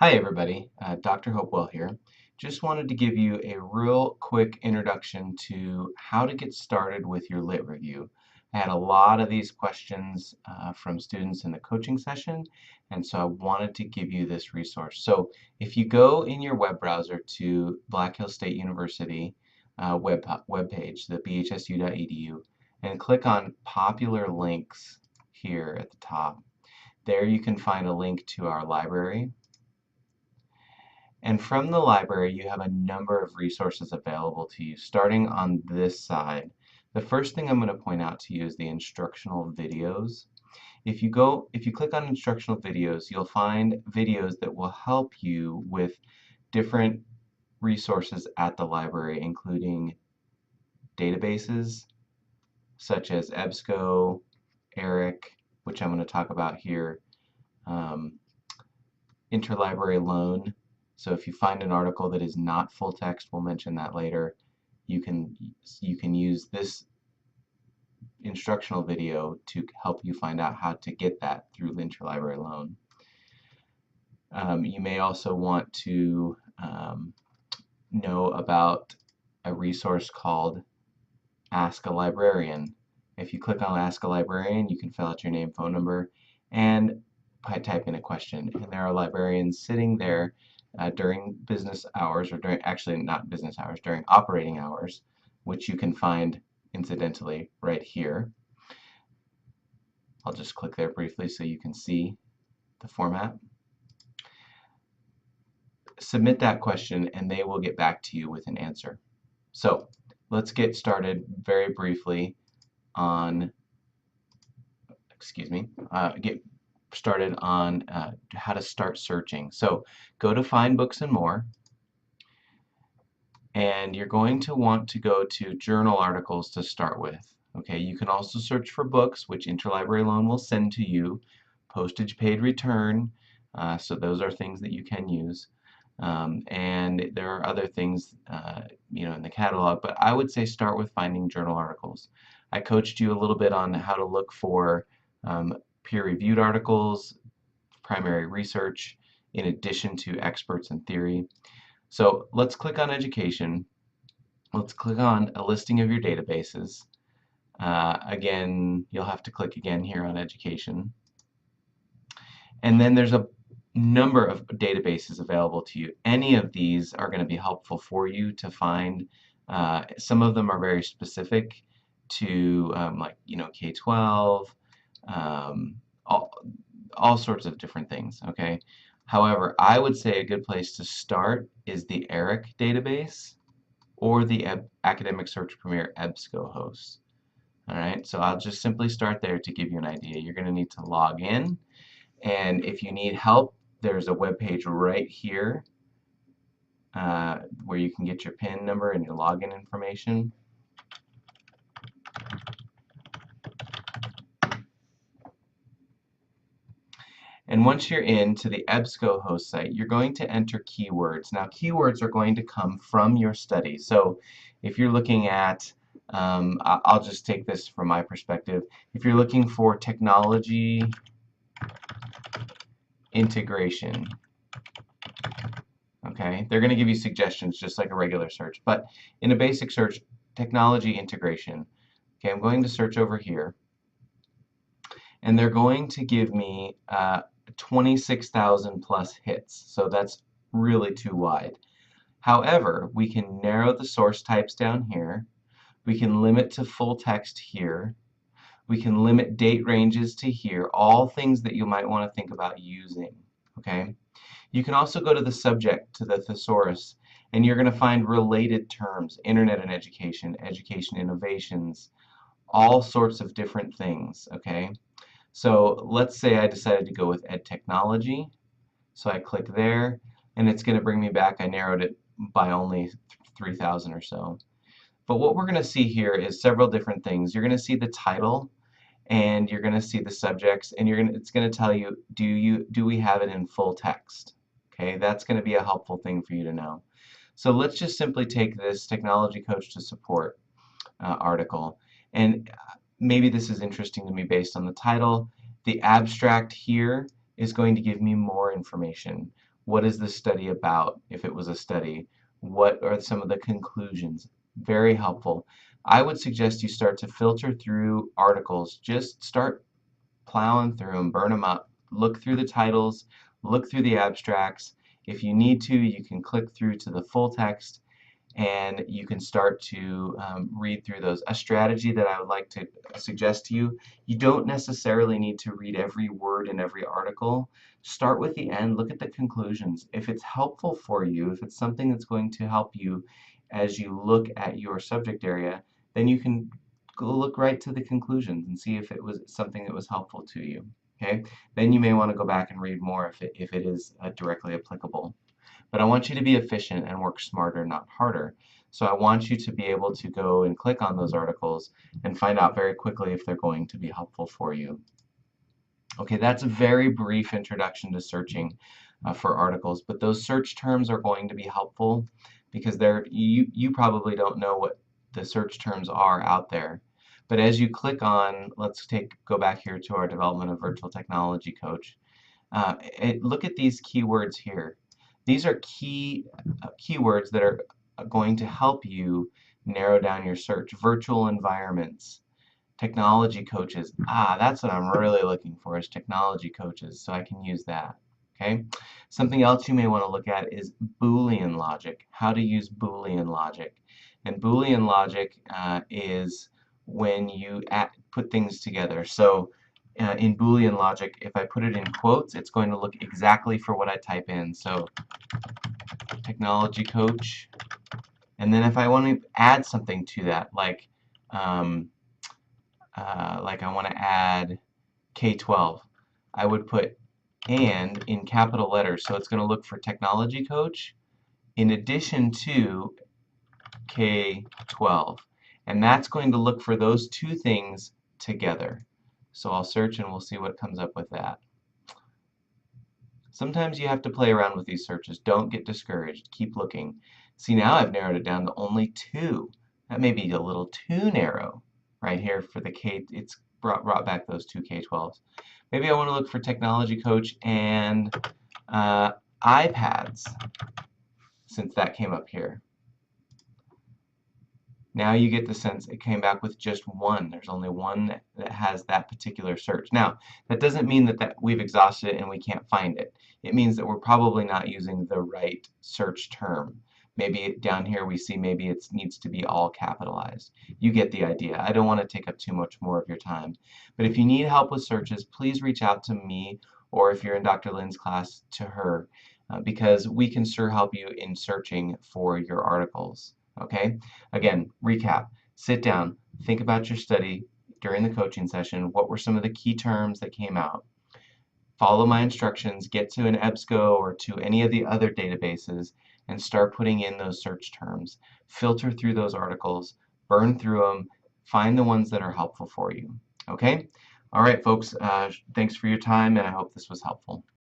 Hi everybody, Dr. Hopewell here. Just wanted to give you a real quick introduction to how to get started with your lit review. I had a lot of these questions from students in the coaching session, and so I wanted to give you this resource. So if you go in your web browser to Black Hills State University webpage, the bhsu.edu, and click on popular links here at the top, there you can find a link to our library. And from the library, you have a number of resources available to you, starting on this side. The first thing I'm going to point out to you is the instructional videos. If you click on instructional videos, you'll find videos that will help you with different resources at the library, including databases such as EBSCO, ERIC, which I'm going to talk about here, interlibrary loan. So if you find an article that is not full text, we'll mention that later, you can use this instructional video to help you find out how to get that through the interlibrary loan. You may also want to know about a resource called Ask a Librarian. If you click on Ask a Librarian, you can fill out your name, phone number, and type in a question. And there are librarians sitting there during business hours, or during operating hours, which you can find incidentally right here. I'll just click there briefly so you can see the format. Submit that question and they will get back to you with an answer. So let's get started very briefly on, get started on how to start searching. So go to Find Books and More, and you're going to want to go to journal articles to start with. Okay, you can also search for books, which Interlibrary Loan will send to you, postage paid return, so those are things that you can use. And there are other things in the catalog, but I would say start with finding journal articles. I coached you a little bit on how to look for peer-reviewed articles, primary research, in addition to experts in theory. So let's click on education. Let's click on a listing of your databases. Again, you'll have to click again here on education. And then there's a number of databases available to you. Any of these are going to be helpful for you to find. Some of them are very specific to K-12, all sorts of different things. Okay. However, I would say a good place to start is the ERIC database or the Academic Search Premier EBSCO host. All right, so I'll just simply start there to give you an idea. You're going to need to log in, and if you need help, there's a web page right here where you can get your PIN number and your login information. And once you're into the EBSCO host site, you're going to enter keywords. Now, keywords are going to come from your study. So if you're looking at, I'll just take this from my perspective. If you're looking for technology integration, okay, they're going to give you suggestions just like a regular search. But in a basic search, technology integration, okay, I'm going to search over here. And they're going to give me 26,000 plus hits, so that's really too wide. However, we can narrow the source types down here. We can limit to full text here. We can limit date ranges to here, all things that you might want to think about using. Okay. You can also go to the subject, to the thesaurus, and you're going to find related terms: internet and education, education innovations, all sorts of different things. Okay. So let's say I decided to go with Ed Technology. So I click there, and it's going to bring me back. I narrowed it by only 3,000 or so. But what we're going to see here is several different things. You're going to see the title, and you're going to see the subjects, and it's going to tell you, do we have it in full text? Okay, that's going to be a helpful thing for you to know. So let's just simply take this Technology Coach to Support article, and maybe this is interesting to me based on the title. The abstract here is going to give me more information. What is this study about, if it was a study? What are some of the conclusions? Very helpful. I would suggest you start to filter through articles. Just start plowing through them, burn them up, look through the titles, look through the abstracts. If you need to, you can click through to the full text and you can start to read through those. A strategy that I would like to suggest to you, you don't necessarily need to read every word in every article. Start with the end, look at the conclusions. If it's helpful for you, if it's something that's going to help you as you look at your subject area, then you can go look right to the conclusions and see if it was something that was helpful to you. Okay? Then you may want to go back and read more if it is directly applicable. But I want you to be efficient and work smarter, not harder. So I want you to be able to go and click on those articles and find out very quickly if they're going to be helpful for you. Okay, that's a very brief introduction to searching for articles, but those search terms are going to be helpful because you probably don't know what the search terms are out there. But as you click on, let's go back here to our Development of Virtual Technology Coach. Look at these keywords here. These are keywords that are going to help you narrow down your search. Virtual environments, technology coaches. That's what I'm really looking for, is technology coaches, so I can use that. Okay. Something else you may want to look at is Boolean logic. How to use Boolean logic. And Boolean logic is when you put things together. So in Boolean logic, if I put it in quotes, it's going to look exactly for what I type in. So technology coach, and then if I want to add something to that, like I want to add K-12, I would put "and" in capital letters, so it's going to look for technology coach in addition to K-12, and that's going to look for those two things together. So I'll search and we'll see what comes up with that. Sometimes you have to play around with these searches. Don't get discouraged. Keep looking. See, now I've narrowed it down to only 2. That may be a little too narrow right here for the K. It's brought back those 2 K-12s. Maybe I want to look for technology coach and iPads, since that came up here. Now you get the sense it came back with just 1. There's only 1 that has that particular search. Now, that doesn't mean that we've exhausted it and we can't find it. It means that we're probably not using the right search term. Maybe down here we see maybe it needs to be all capitalized. You get the idea. I don't want to take up too much more of your time. But if you need help with searches, please reach out to me, or if you're in Dr. Lynn's class, to her, because we can sure help you in searching for your articles. Okay? Again, recap. Sit down. Think about your study during the coaching session. What were some of the key terms that came out? Follow my instructions. Get to an EBSCO or to any of the other databases and start putting in those search terms. Filter through those articles. Burn through them. Find the ones that are helpful for you. Okay? All right, folks. Thanks for your time, and I hope this was helpful.